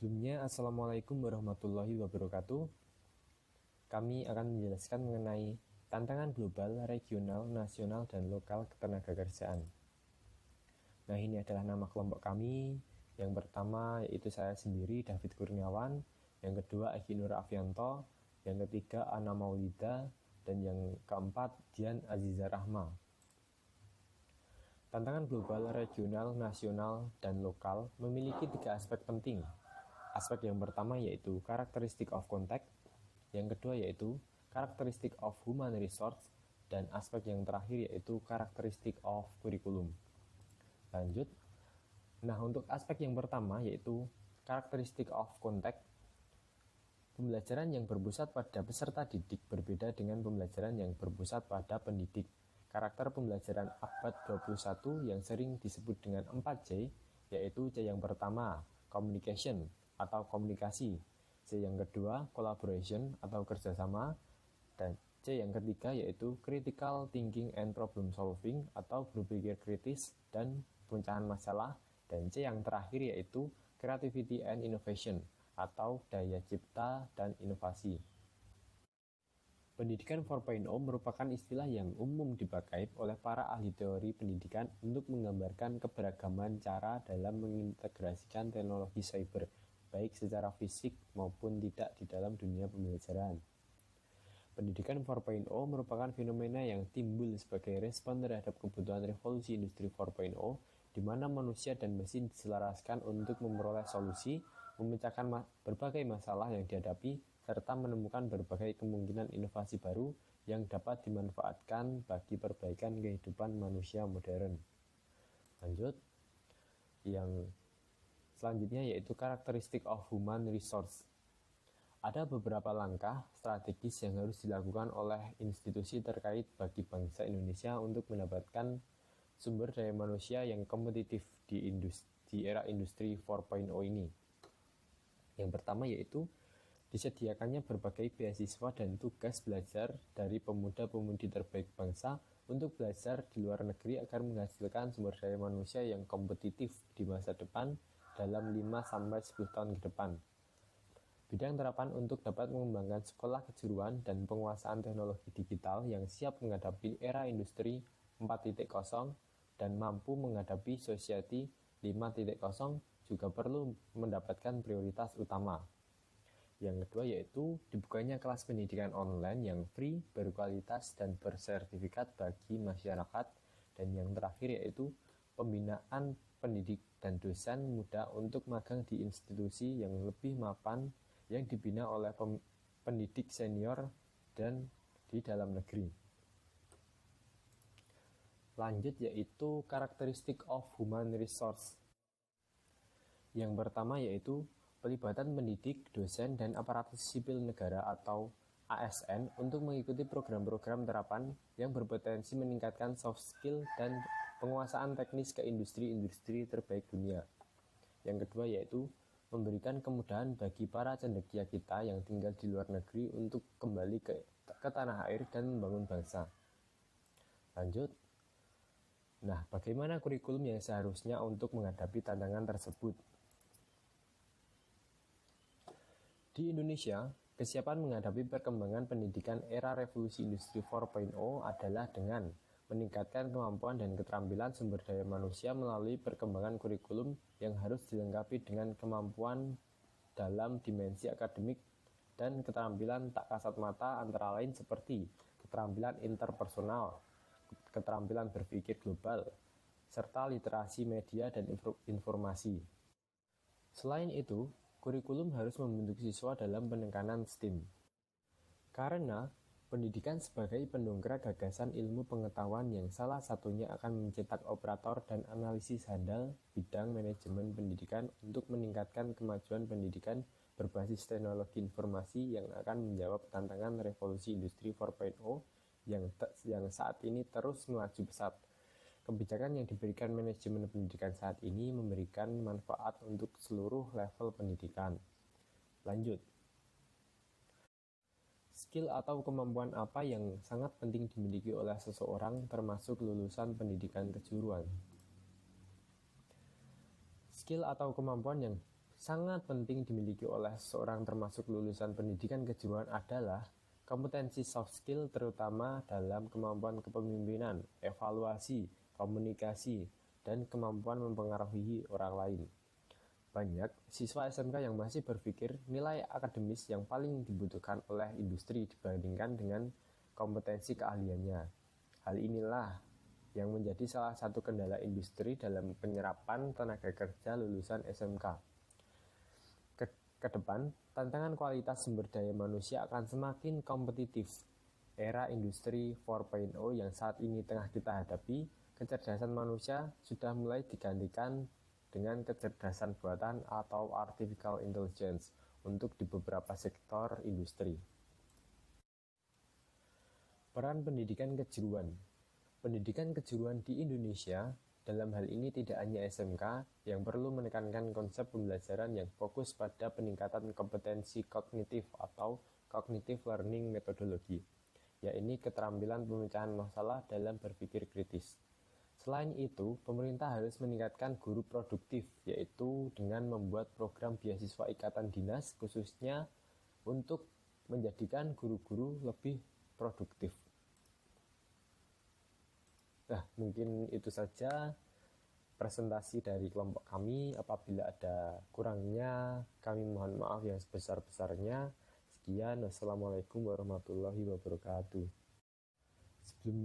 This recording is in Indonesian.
Sebelumnya, Assalamualaikum warahmatullahi wabarakatuh. Kami akan menjelaskan mengenai tantangan global, regional, nasional, dan lokal ketenagakerjaan. Nah, ini adalah nama kelompok kami. Yang pertama yaitu saya sendiri, David Kurniawan. Yang kedua, Egi Nur Afianto. Yang ketiga, Ana Maulida. Dan yang keempat, Dian Aziza Rahma. Tantangan global, regional, nasional, dan lokal memiliki 3 aspek penting. Aspek yang pertama yaitu characteristic of contact, yang kedua yaitu characteristic of human resource, dan aspek yang terakhir yaitu characteristic of curriculum. Lanjut. Nah, untuk aspek yang pertama yaitu characteristic of contact, pembelajaran yang berpusat pada peserta didik berbeda dengan pembelajaran yang berpusat pada pendidik. Karakter pembelajaran abad 21 yang sering disebut dengan 4C, yaitu C yang pertama, communication atau komunikasi, C yang kedua, collaboration atau kerjasama, dan C yang ketiga yaitu critical thinking and problem solving atau berpikir kritis dan pemecahan masalah, dan C yang terakhir yaitu creativity and innovation atau daya cipta dan inovasi. Pendidikan 4.0 merupakan istilah yang umum dipakai oleh para ahli teori pendidikan untuk menggambarkan keberagaman cara dalam mengintegrasikan teknologi cyber, baik secara fisik maupun tidak di dalam dunia pembelajaran. Pendidikan 4.0 merupakan fenomena yang timbul sebagai respon terhadap kebutuhan revolusi industri 4.0, di mana manusia dan mesin diselaraskan untuk memperoleh solusi, memecahkan berbagai masalah yang dihadapi, serta menemukan berbagai kemungkinan inovasi baru yang dapat dimanfaatkan bagi perbaikan kehidupan manusia modern. Lanjut, yang selanjutnya yaitu karakteristik of human resource. Ada beberapa langkah strategis yang harus dilakukan oleh institusi terkait bagi bangsa Indonesia untuk mendapatkan sumber daya manusia yang kompetitif di era industri 4.0 ini. Yang pertama yaitu disediakannya berbagai beasiswa dan tugas belajar dari pemuda-pemudi terbaik bangsa untuk belajar di luar negeri agar menghasilkan sumber daya manusia yang kompetitif di masa depan dalam 5-10 tahun ke depan. Bidang terapan untuk dapat mengembangkan sekolah kejuruan dan penguasaan teknologi digital yang siap menghadapi era industri 4.0 dan mampu menghadapi society 5.0 juga perlu mendapatkan prioritas utama. Yang kedua yaitu dibukanya kelas pendidikan online yang free, berkualitas, dan bersertifikat bagi masyarakat. Dan yang terakhir yaitu pembinaan pendidik dan dosen muda untuk magang di institusi yang lebih mapan yang dibina oleh pendidik senior dan di dalam negeri. Lanjut yaitu karakteristik of human resource. Yang pertama yaitu pelibatan pendidik, dosen, dan aparatur sipil negara atau ASN untuk mengikuti program-program terapan yang berpotensi meningkatkan soft skill dan penguasaan teknis ke industri-industri terbaik dunia. Yang kedua yaitu memberikan kemudahan bagi para cendekia kita yang tinggal di luar negeri untuk kembali ke tanah air dan membangun bangsa. Lanjut. Nah, bagaimana kurikulum yang seharusnya untuk menghadapi tantangan tersebut? Di Indonesia, kesiapan menghadapi perkembangan pendidikan era revolusi industri 4.0 adalah dengan meningkatkan kemampuan dan keterampilan sumber daya manusia melalui perkembangan kurikulum yang harus dilengkapi dengan kemampuan dalam dimensi akademik dan keterampilan tak kasat mata antara lain seperti keterampilan interpersonal, keterampilan berpikir global, serta literasi media dan informasi. Selain itu, kurikulum harus membentuk siswa dalam penekanan STEAM. Karena pendidikan sebagai pendongkrak gagasan ilmu pengetahuan yang salah satunya akan mencetak operator dan analisis handal bidang manajemen pendidikan untuk meningkatkan kemajuan pendidikan berbasis teknologi informasi yang akan menjawab tantangan revolusi industri 4.0 yang saat ini terus melaju pesat. Kebijakan yang diberikan manajemen pendidikan saat ini memberikan manfaat untuk seluruh level pendidikan. Lanjut. Skill atau kemampuan apa yang sangat penting dimiliki oleh seseorang termasuk lulusan pendidikan kejuruan? Skill atau kemampuan yang sangat penting dimiliki oleh seorang termasuk lulusan pendidikan kejuruan adalah kompetensi soft skill terutama dalam kemampuan kepemimpinan, evaluasi, komunikasi, dan kemampuan mempengaruhi orang lain. Banyak siswa SMK yang masih berpikir nilai akademis yang paling dibutuhkan oleh industri dibandingkan dengan kompetensi keahliannya. Hal inilah yang menjadi salah satu kendala industri dalam penyerapan tenaga kerja lulusan SMK. Kedepan, tantangan kualitas sumber daya manusia akan semakin kompetitif. Era industri 4.0 yang saat ini tengah kita hadapi, kecerdasan manusia sudah mulai digantikan dengan kecerdasan buatan atau artificial intelligence untuk di beberapa sektor industri. Peran pendidikan kejuruan. Pendidikan kejuruan di Indonesia dalam hal ini tidak hanya SMK yang perlu menekankan konsep pembelajaran yang fokus pada peningkatan kompetensi kognitif atau cognitive learning methodology, yaitu keterampilan pemecahan masalah dalam berpikir kritis. Selain itu, pemerintah harus meningkatkan guru produktif, yaitu dengan membuat program beasiswa ikatan dinas khususnya untuk menjadikan guru-guru lebih produktif. Nah, mungkin itu saja presentasi dari kelompok kami. Apabila ada kurangnya, kami mohon maaf yang sebesar-besarnya. Sekian, wassalamualaikum warahmatullahi wabarakatuh. Sebelum